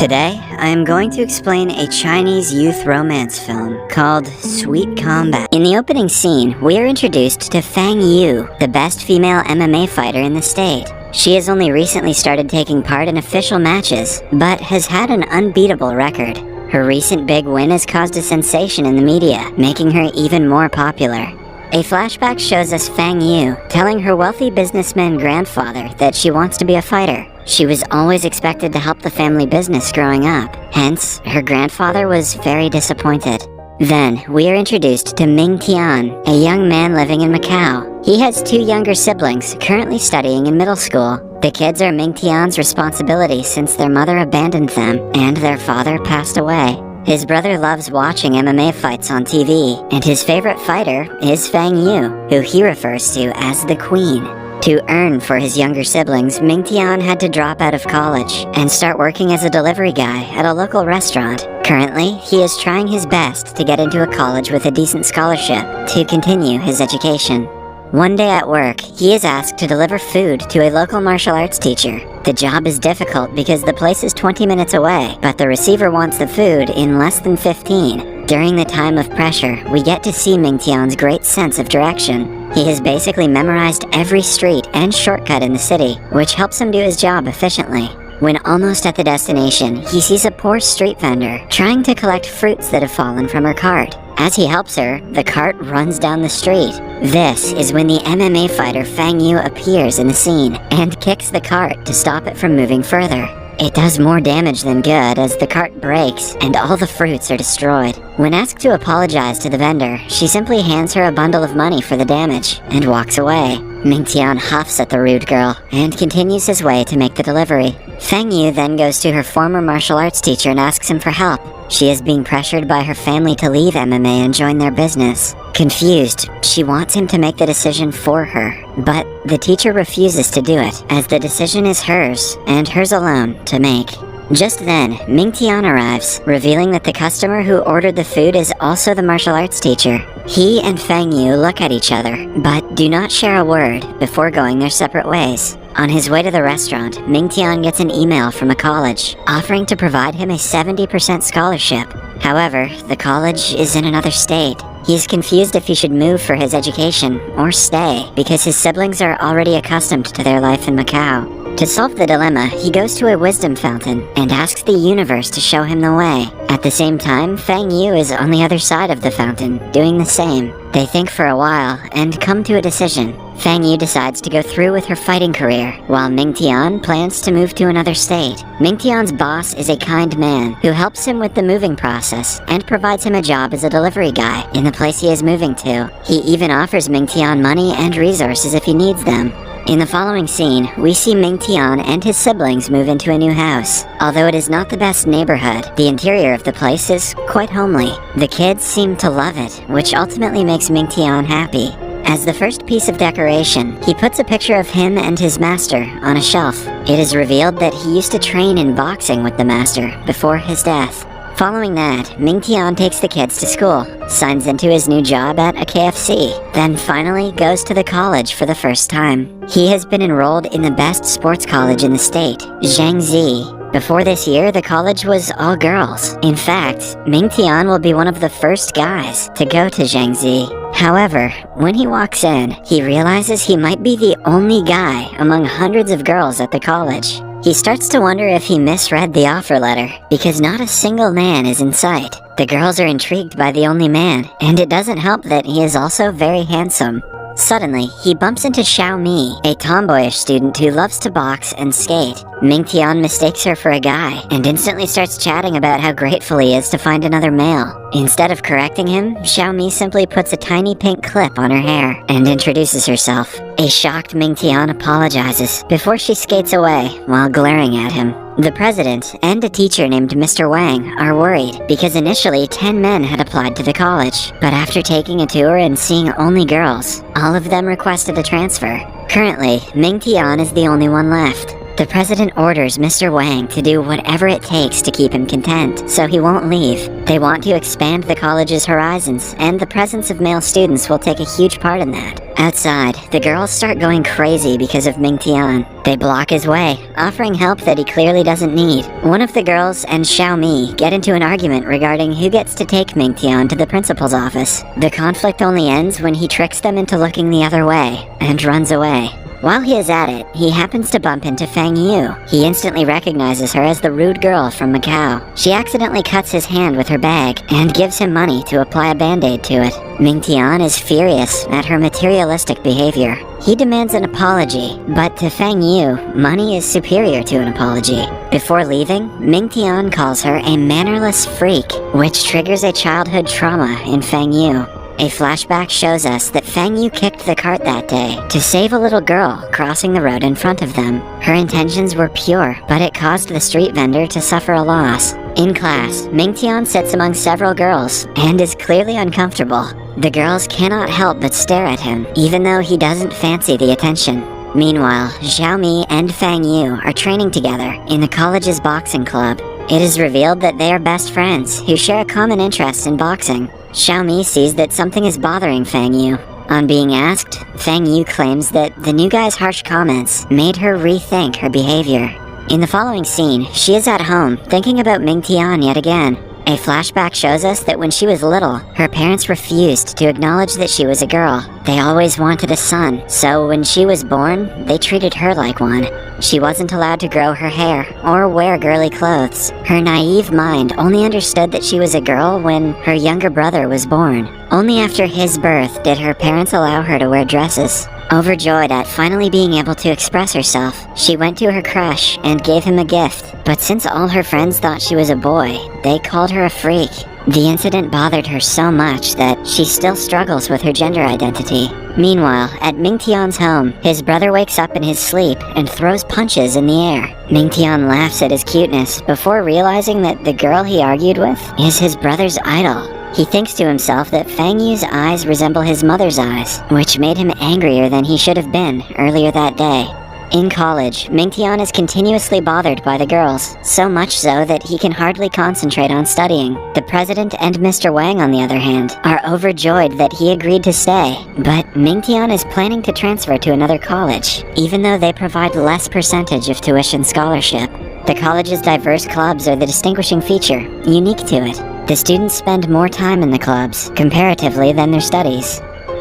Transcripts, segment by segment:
Today, I am going to explain a Chinese youth romance film called Sweet Combat. In the opening scene, we are introduced to Fang Yu, the best female MMA fighter in the state. She has only recently started taking part in official matches, but has had an unbeatable record. Her recent big win has caused a sensation in the media, making her even more popular. A flashback shows us Fang Yu telling her wealthy businessman grandfather that she wants to be a fighter. She was always expected to help the family business growing up, hence, her grandfather was very disappointed. Then, we are introduced to Ming Tian, a young man living in Macau. He has two younger siblings currently studying in middle school. The kids are Ming Tian's responsibility since their mother abandoned them and their father passed away. His brother loves watching MMA fights on TV, and his favorite fighter is Fang Yu, who he refers to as the Queen. To earn for his younger siblings, Ming Tian had to drop out of college and start working as a delivery guy at a local restaurant. Currently, he is trying his best to get into a college with a decent scholarship to continue his education. One day at work, he is asked to deliver food to a local martial arts teacher. The job is difficult because the place is 20 minutes away, but the receiver wants the food in less than 15. During the time of pressure, we get to see Ming Tian's great sense of direction. He has basically memorized every street and shortcut in the city, which helps him do his job efficiently. When almost at the destination, he sees a poor street vendor trying to collect fruits that have fallen from her cart. As he helps her, the cart runs down the street. This is when the MMA fighter Fang Yu appears in the scene and kicks the cart to stop it from moving further. It does more damage than good as the cart breaks and all the fruits are destroyed. When asked to apologize to the vendor, she simply hands her a bundle of money for the damage and walks away. Ming Tian huffs at the rude girl and continues his way to make the delivery. Fang Yu then goes to her former martial arts teacher and asks him for help. She is being pressured by her family to leave MMA and join their business. Confused, she wants him to make the decision for her, but the teacher refuses to do it, as the decision is hers, and hers alone, to make. Just then, Ming Tian arrives, revealing that the customer who ordered the food is also the martial arts teacher. He and Fang Yu look at each other, but do not share a word before going their separate ways. On his way to the restaurant, Ming Tian gets an email from a college, offering to provide him a 70% scholarship. However, the college is in another state. He is confused if he should move for his education or stay, because his siblings are already accustomed to their life in Macau. To solve the dilemma, he goes to a wisdom fountain and asks the universe to show him the way. At the same time, Fang Yu is on the other side of the fountain, doing the same. They think for a while and come to a decision. Fang Yu decides to go through with her fighting career, while Ming Tian plans to move to another state. Ming Tian's boss is a kind man who helps him with the moving process and provides him a job as a delivery guy in the place he is moving to. He even offers Ming Tian money and resources if he needs them. In the following scene, we see Ming Tian and his siblings move into a new house. Although it is not the best neighborhood, the interior of the place is quite homely. The kids seem to love it, which ultimately makes Ming Tian happy. As the first piece of decoration, he puts a picture of him and his master on a shelf. It is revealed that he used to train in boxing with the master before his death. Following that, Ming Tian takes the kids to school, signs into his new job at a KFC, then finally goes to the college for the first time. He has been enrolled in the best sports college in the state, Jiangxi. Before this year, the college was all girls. In fact, Ming Tian will be one of the first guys to go to Jiangxi. However, when he walks in, he realizes he might be the only guy among hundreds of girls at the college. He starts to wonder if he misread the offer letter, because not a single man is in sight. The girls are intrigued by the only man, and it doesn't help that he is also very handsome. Suddenly, he bumps into Xiao Mi, a tomboyish student who loves to box and skate. Ming Tian mistakes her for a guy and instantly starts chatting about how grateful he is to find another male. Instead of correcting him, Xiao Mi simply puts a tiny pink clip on her hair and introduces herself. A shocked Ming Tian apologizes before she skates away while glaring at him. The president and a teacher named Mr. Wang are worried because initially 10 men had applied to the college, but after taking a tour and seeing only girls, all of them requested a transfer. Currently, Ming Tian is the only one left. The president orders Mr. Wang to do whatever it takes to keep him content, so he won't leave. They want to expand the college's horizons, and the presence of male students will take a huge part in that. Outside, the girls start going crazy because of Mingtian. They block his way, offering help that he clearly doesn't need. One of the girls and Xiaomi get into an argument regarding who gets to take Mingtian to the principal's office. The conflict only ends when he tricks them into looking the other way and runs away. While he is at it, he happens to bump into Fang Yu. He instantly recognizes her as the rude girl from Macau. She accidentally cuts his hand with her bag and gives him money to apply a band-aid to it. Mingtian is furious at her materialistic behavior. He demands an apology, but to Fang Yu, money is superior to an apology. Before leaving, Mingtian calls her a mannerless freak, which triggers a childhood trauma in Fang Yu. A flashback shows us that Fang Yu kicked the cart that day to save a little girl crossing the road in front of them. Her intentions were pure, but it caused the street vendor to suffer a loss. In class, Mingtian sits among several girls and is clearly uncomfortable. The girls cannot help but stare at him, even though he doesn't fancy the attention. Meanwhile, Xiaomi and Fang Yu are training together in the college's boxing club. It is revealed that they are best friends who share a common interest in boxing. Xiaomi sees that something is bothering Fang Yu. On being asked, Fang Yu claims that the new guy's harsh comments made her rethink her behavior. In the following scene, she is at home thinking about Mingtian yet again. A flashback shows us that when she was little, her parents refused to acknowledge that she was a girl. They always wanted a son, so when she was born, they treated her like one. She wasn't allowed to grow her hair or wear girly clothes. Her naive mind only understood that she was a girl when her younger brother was born. Only after his birth did her parents allow her to wear dresses. Overjoyed at finally being able to express herself, she went to her crush and gave him a gift. But since all her friends thought she was a boy, they called her a freak. The incident bothered her so much that she still struggles with her gender identity. Meanwhile, at Mingtian's home, his brother wakes up in his sleep and throws punches in the air. Mingtian laughs at his cuteness before realizing that the girl he argued with is his brother's idol. He thinks to himself that Fang Yu's eyes resemble his mother's eyes, which made him angrier than he should have been earlier that day. In college, Mingtian is continuously bothered by the girls, so much so that he can hardly concentrate on studying. The president and Mr. Wang, on the other hand, are overjoyed that he agreed to stay, but Mingtian is planning to transfer to another college, even though they provide less percentage of tuition scholarship. The college's diverse clubs are the distinguishing feature, unique to it. The students spend more time in the clubs, comparatively, than their studies.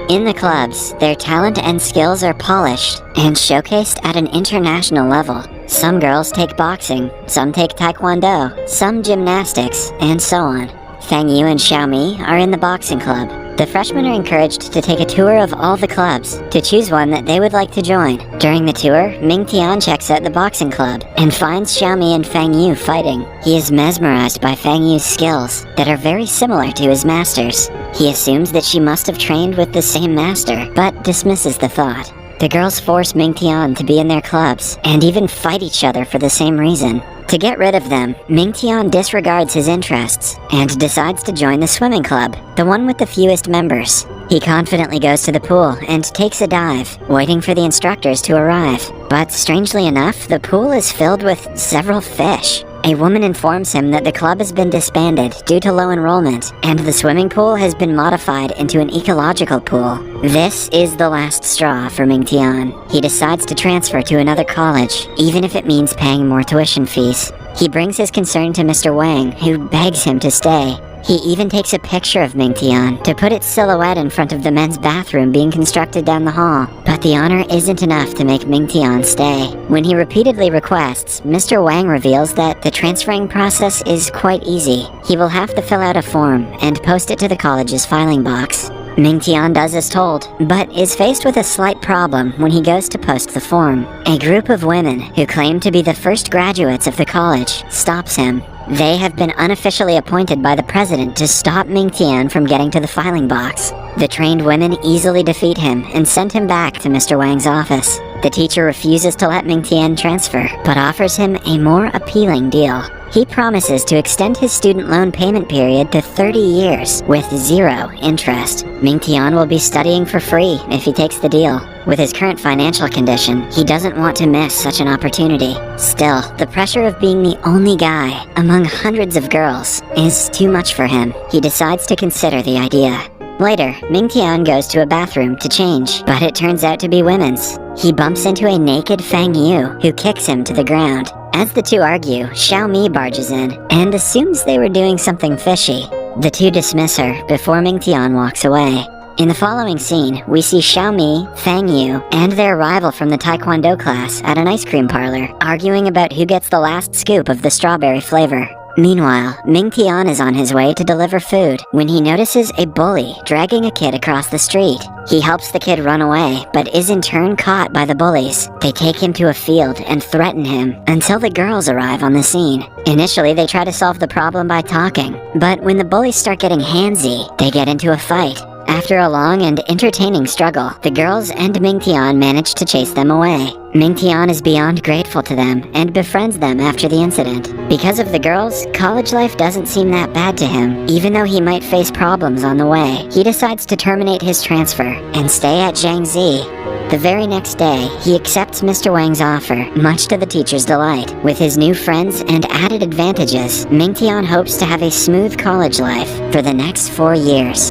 In the clubs, their talent and skills are polished and showcased at an international level. Some girls take boxing, some take taekwondo, some gymnastics, and so on. Fang Yu and Xiaomi are in the boxing club. The freshmen are encouraged to take a tour of all the clubs to choose one that they would like to join. During the tour, Mingtian checks out the boxing club and finds Xiaomi and Fang Yu fighting. He is mesmerized by Fang Yu's skills that are very similar to his master's. He assumes that she must have trained with the same master, but dismisses the thought. The girls force Mingtian to be in their clubs and even fight each other for the same reason. To get rid of them, Mingtian disregards his interests and decides to join the swimming club, the one with the fewest members. He confidently goes to the pool and takes a dive, waiting for the instructors to arrive. But strangely enough, the pool is filled with several fish. A woman informs him that the club has been disbanded due to low enrollment, and the swimming pool has been modified into an ecological pool. This is the last straw for Mingtian. He decides to transfer to another college, even if it means paying more tuition fees. He brings his concern to Mr. Wang, who begs him to stay. He even takes a picture of Mingtian to put its silhouette in front of the men's bathroom being constructed down the hall. But the honor isn't enough to make Mingtian stay. When he repeatedly requests, Mr. Wang reveals that the transferring process is quite easy. He will have to fill out a form and post it to the college's filing box. Mingtian does as told, but is faced with a slight problem when he goes to post the form. A group of women who claim to be the first graduates of the college stops him. They have been unofficially appointed by the president to stop Mingtian from getting to the filing box. The trained women easily defeat him and send him back to Mr. Wang's office. The teacher refuses to let Mingtian transfer, but offers him a more appealing deal. He promises to extend his student loan payment period to 30 years with 0 interest. Ming-Tian will be studying for free if he takes the deal. With his current financial condition, he doesn't want to miss such an opportunity. Still, the pressure of being the only guy among hundreds of girls is too much for him. He decides to consider the idea. Later, Ming-Tian goes to a bathroom to change, but it turns out to be women's. He bumps into a naked Fang Yu, who kicks him to the ground. As the two argue, Xiao Mi barges in and assumes they were doing something fishy. The two dismiss her before Ming-Tian walks away. In the following scene, we see Xiao Mi, Fang Yu, and their rival from the Taekwondo class at an ice cream parlor, arguing about who gets the last scoop of the strawberry flavor. Meanwhile, Ming-Tian is on his way to deliver food when he notices a bully dragging a kid across the street. He helps the kid run away, but is in turn caught by the bullies. They take him to a field and threaten him until the girls arrive on the scene. Initially, they try to solve the problem by talking, but when the bullies start getting handsy, they get into a fight. After a long and entertaining struggle, the girls and Ming-Tian manage to chase them away. Ming-Tian is beyond grateful to them and befriends them after the incident. Because of the girls, college life doesn't seem that bad to him. Even though he might face problems on the way, he decides to terminate his transfer and stay at Jiangxi. The very next day, he accepts Mr. Wang's offer, much to the teacher's delight. With his new friends and added advantages, Ming-Tian hopes to have a smooth college life for the next 4 years.